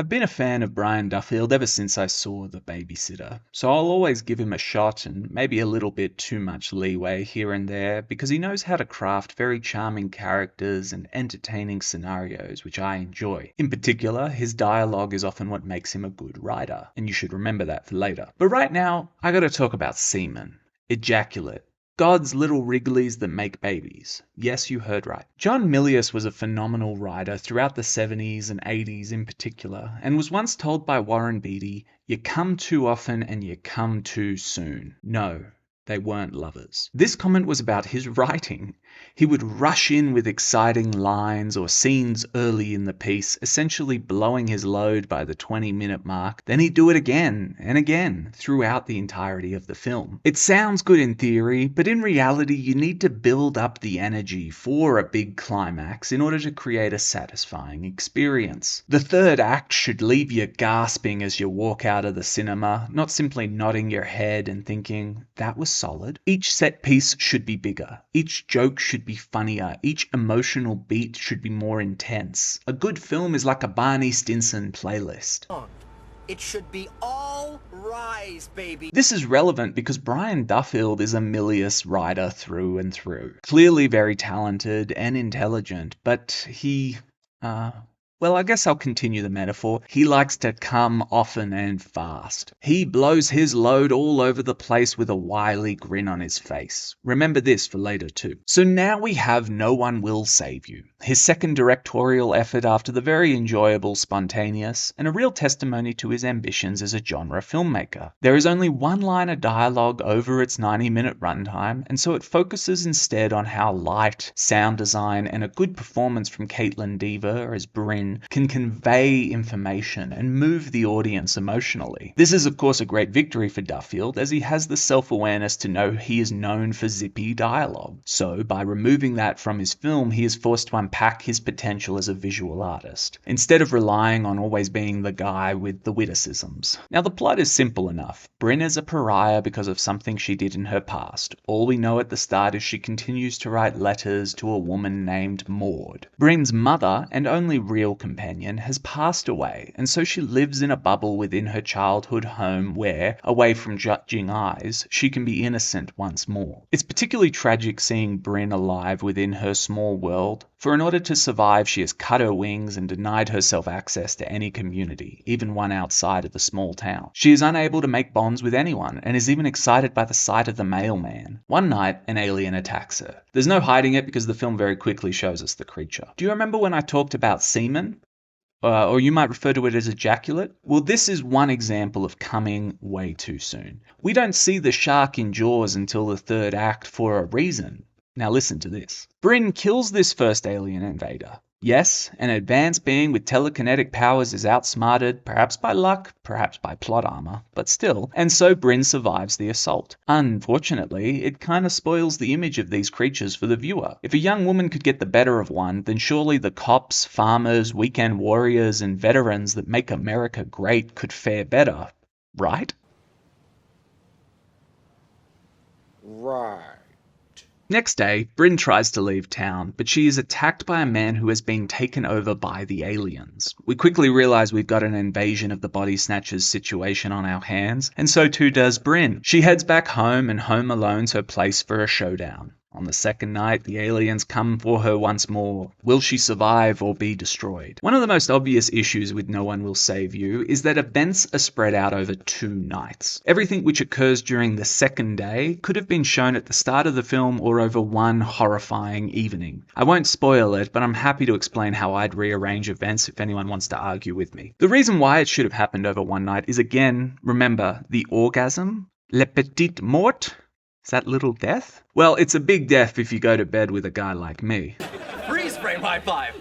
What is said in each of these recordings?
I've been a fan of Brian Duffield ever since I saw The Babysitter, so I'll always give him a shot and maybe a little bit too much leeway here and there because he knows how to craft very charming characters and entertaining scenarios which I enjoy. In particular, his dialogue is often what makes him a good writer, and you should remember that for later. But right now, I gotta talk about semen. Ejaculate. God's little Wrigleys that make babies. Yes, you heard right. John Milius was a phenomenal writer throughout the 70s and 80s in particular, and was once told by Warren Beatty, "You come too often and you come too soon." No, they weren't lovers. This comment was about his writing. He would rush in with exciting lines or scenes early in the piece, essentially blowing his load by the 20-minute mark. Then he'd do it again and again throughout the entirety of the film. It sounds good in theory, but in reality you need to build up the energy for a big climax in order to create a satisfying experience. The third act should leave you gasping as you walk out of the cinema, not simply nodding your head and thinking, that was solid. Each set piece should be bigger. Each joke should be funnier. Each emotional beat should be more intense. A good film is like a Barney Stinson playlist. It should be all rise, baby. This is relevant because Brian Duffield is a Milius writer through and through. Clearly very talented and intelligent, but well, I guess I'll continue the metaphor. He likes to come often and fast. He blows his load all over the place with a wily grin on his face. Remember this for later too. So now we have No One Will Save You, his second directorial effort after the very enjoyable Spontaneous, and a real testimony to his ambitions as a genre filmmaker. There is only one line of dialogue over its 90-minute runtime, and so it focuses instead on how light, sound design, and a good performance from Kaitlyn Dever as Bryn can convey information and move the audience emotionally. This is of course a great victory for Duffield, as he has the self-awareness to know he is known for zippy dialogue. So by removing that from his film, he is forced to unpack his potential as a visual artist, instead of relying on always being the guy with the witticisms. Now the plot is simple enough. Bryn is a pariah because of something she did in her past. All we know at the start is she continues to write letters to a woman named Maud. Bryn's mother, and only real companion, has passed away, and so she lives in a bubble within her childhood home where, away from judging eyes, she can be innocent once more. It's particularly tragic seeing Bryn alive within her small world, for in order to survive she has cut her wings and denied herself access to any community, even one outside of the small town. She is unable to make bonds with anyone, and is even excited by the sight of the mailman. One night, an alien attacks her. There's no hiding it because the film very quickly shows us the creature. Do you remember when I talked about semen? Or you might refer to it as ejaculate? Well, this is one example of coming way too soon. We don't see the shark in Jaws until the third act for a reason. Now listen to this. Bryn kills this first alien invader. Yes, an advanced being with telekinetic powers is outsmarted, perhaps by luck, perhaps by plot armor, but still, and so Bryn survives the assault. Unfortunately, it kinda spoils the image of these creatures for the viewer. If a young woman could get the better of one, then surely the cops, farmers, weekend warriors, and veterans that make America great could fare better, right? Right. Next day, Bryn tries to leave town, but she is attacked by a man who has been taken over by the aliens. We quickly realize we've got an invasion of the body snatchers situation on our hands, and so too does Bryn. She heads back home, and home alone's her place for a showdown. On the second night, the aliens come for her once more. Will she survive or be destroyed? One of the most obvious issues with No One Will Save You is that events are spread out over 2 nights. Everything which occurs during the second day could have been shown at the start of the film or over one horrifying evening. I won't spoil it, but I'm happy to explain how I'd rearrange events if anyone wants to argue with me. The reason why it should have happened over one night is, again, remember, the orgasm? Le petit mort? Is that little death? Well, it's a big death if you go to bed with a guy like me. Freeze frame high five.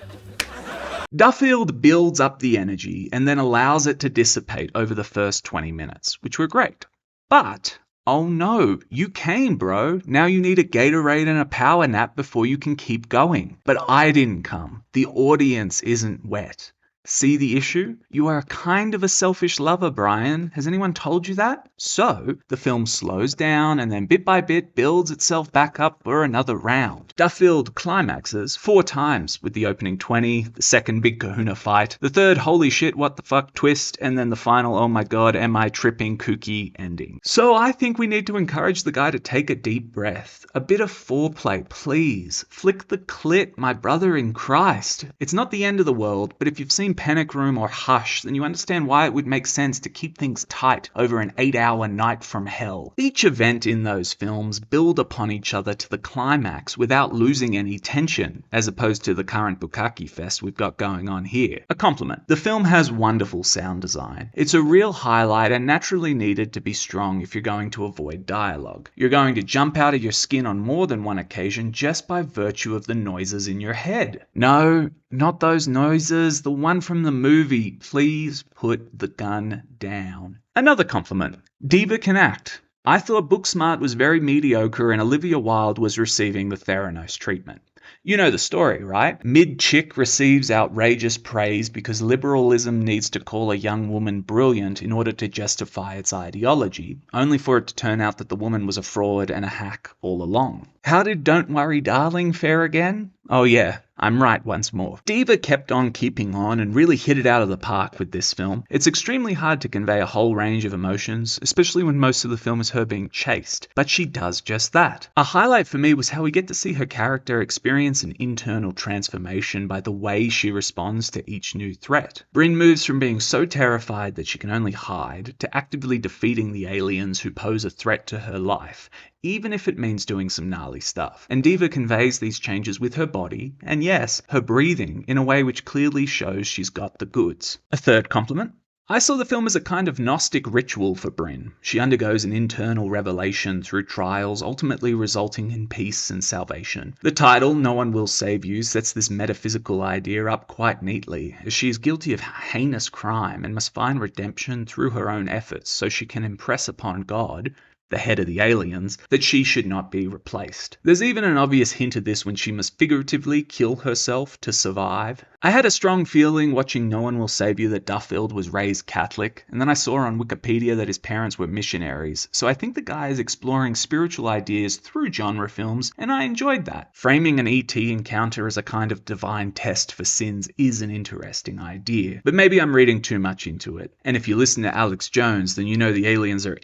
Duffield builds up the energy and then allows it to dissipate over the first 20 minutes, which were great. But, oh no, you came, bro. Now you need a Gatorade and a power nap before you can keep going. But I didn't come. The audience isn't wet. See the issue? You are kind of a selfish lover, Brian. Has anyone told you that? So, the film slows down and then bit by bit builds itself back up for another round. Duffield climaxes 4 times with the opening 20, the second big kahuna fight, the third holy shit what the fuck twist, and then the final oh my god am I tripping kooky ending. So I think we need to encourage the guy to take a deep breath. A bit of foreplay, please. Flick the clit, my brother in Christ. It's not the end of the world, but if you've seen Panic Room or Hush, then you understand why it would make sense to keep things tight over an 8-hour night from hell. Each event in those films build upon each other to the climax without losing any tension, as opposed to the current bukkake fest we've got going on here. A compliment. The film has wonderful sound design. It's a real highlight and naturally needed to be strong if you're going to avoid dialogue. You're going to jump out of your skin on more than one occasion just by virtue of the noises in your head. No, not those noises, the one from the movie. Please put the gun down. Another compliment. Dever can act. I thought Booksmart was very mediocre and Olivia Wilde was receiving the Theranos treatment. You know the story, right? Mid-chick receives outrageous praise because liberalism needs to call a young woman brilliant in order to justify its ideology, only for it to turn out that the woman was a fraud and a hack all along. How did Don't Worry Darling fare again? Oh yeah, I'm right once more. Dever kept on keeping on and really hit it out of the park with this film. It's extremely hard to convey a whole range of emotions, especially when most of the film is her being chased, but she does just that. A highlight for me was how we get to see her character experience an internal transformation by the way she responds to each new threat. Bryn moves from being so terrified that she can only hide to actively defeating the aliens who pose a threat to her life, even if it means doing some gnarly stuff. And Dever conveys these changes with her body, and yes, her breathing, in a way which clearly shows she's got the goods. A third compliment. I saw the film as a kind of gnostic ritual for Bryn. She undergoes an internal revelation through trials, ultimately resulting in peace and salvation. The title, No One Will Save You, sets this metaphysical idea up quite neatly, as she is guilty of heinous crime and must find redemption through her own efforts so she can impress upon God, the head of the aliens, that she should not be replaced. There's even an obvious hint of this when she must figuratively kill herself to survive. I had a strong feeling watching No One Will Save You that Duffield was raised Catholic, and then I saw on Wikipedia that his parents were missionaries, so I think the guy is exploring spiritual ideas through genre films, and I enjoyed that. Framing an E.T. encounter as a kind of divine test for sins is an interesting idea, but maybe I'm reading too much into it. And if you listen to Alex Jones, then you know the aliens are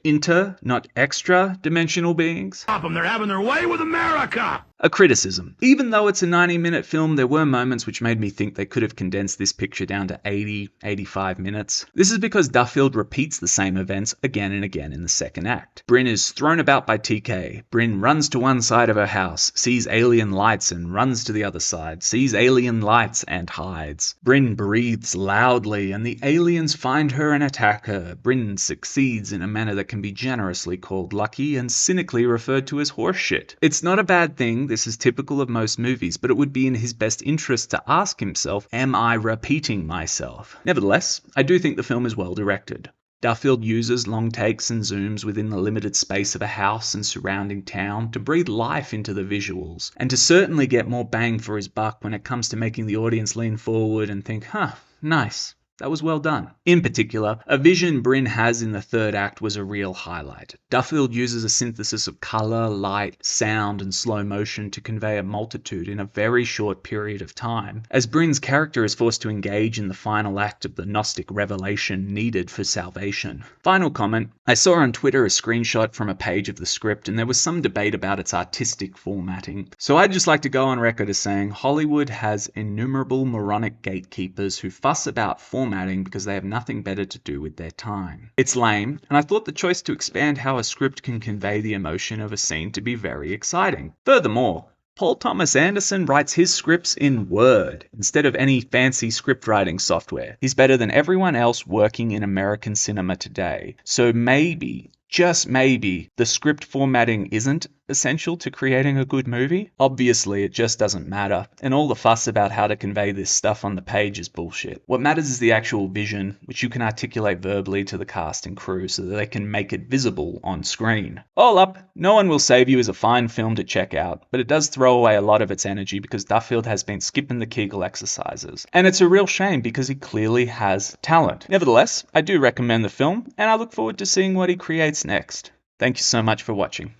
not extra-dimensional beings. Stop them, they're having their way with America! A criticism. Even though it's a 90-minute film, there were moments which made me think they could have condensed this picture down to 85 minutes. This is because Duffield repeats the same events again and again in the second act. Bryn is thrown about by TK. Bryn runs to one side of her house, sees alien lights and runs to the other side, sees alien lights and hides. Bryn breathes loudly and the aliens find her and attack her. Bryn succeeds in a manner that can be generously called lucky and cynically referred to as horseshit. It's not a bad thing. This is typical of most movies, but it would be in his best interest to ask himself, am I repeating myself? Nevertheless, I do think the film is well directed. Duffield uses long takes and zooms within the limited space of a house and surrounding town to breathe life into the visuals, and to certainly get more bang for his buck when it comes to making the audience lean forward and think, nice. That was well done. In particular, a vision Bryn has in the third act was a real highlight. Duffield uses a synthesis of colour, light, sound, and slow motion to convey a multitude in a very short period of time, as Bryn's character is forced to engage in the final act of the gnostic revelation needed for salvation. Final comment. I saw on Twitter a screenshot from a page of the script, and there was some debate about its artistic formatting. So I'd just like to go on record as saying Hollywood has innumerable moronic gatekeepers who fuss about formatting because they have nothing better to do with their time. It's lame, and I thought the choice to expand how a script can convey the emotion of a scene to be very exciting. Furthermore, Paul Thomas Anderson writes his scripts in Word instead of any fancy script writing software. He's better than everyone else working in American cinema today. So maybe, just maybe, the script formatting isn't essential to creating a good movie? Obviously, it just doesn't matter, and all the fuss about how to convey this stuff on the page is bullshit. What matters is the actual vision, which you can articulate verbally to the cast and crew so that they can make it visible on screen. All up, No One Will Save You is a fine film to check out, but it does throw away a lot of its energy because Duffield has been skipping the Kegel exercises. And it's a real shame because he clearly has talent. Nevertheless, I do recommend the film, and I look forward to seeing what he creates next. Thank you so much for watching.